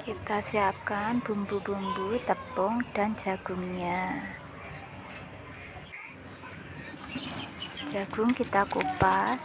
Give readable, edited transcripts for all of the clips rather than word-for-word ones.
Kita siapkan bumbu-bumbu, tepung dan jagungnya. Jagung kita kupas.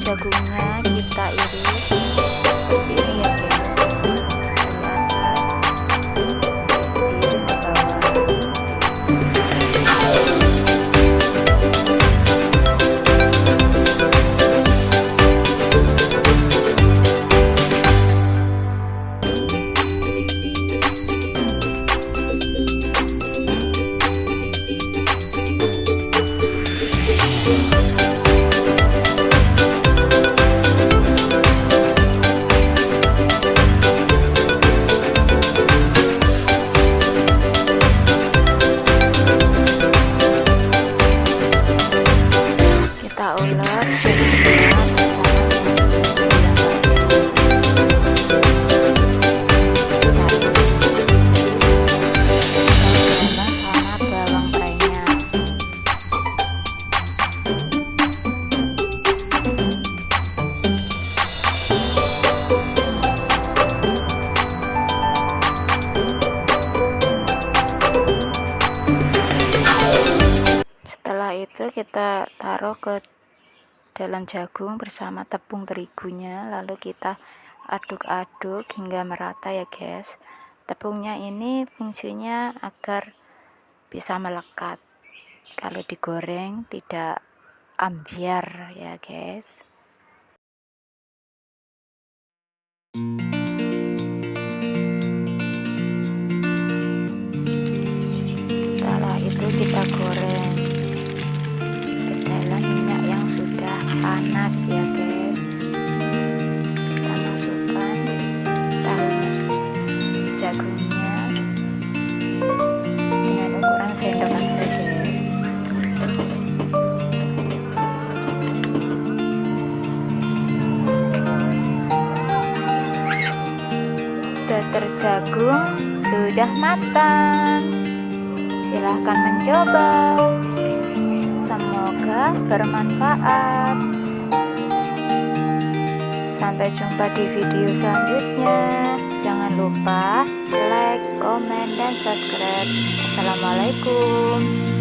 Jagungnya kita iris seperti ini ya guys, dari atas diiris ke bawah. Itu kita taruh ke dalam jagung bersama tepung terigunya, lalu kita aduk-aduk hingga merata ya guys. Tepungnya ini fungsinya agar bisa melekat, kalau digoreng tidak ambiar ya guys. Setelah itu kita goreng dalam minyak yang sudah panas ya guys. Kita masukkan tahu jagungnya dengan ukuran sendok aja guys. Dadar jagung sudah matang, silahkan mencoba. Semoga bermanfaat. Sampai jumpa di video selanjutnya. Jangan lupa like, komen, dan subscribe. Assalamualaikum.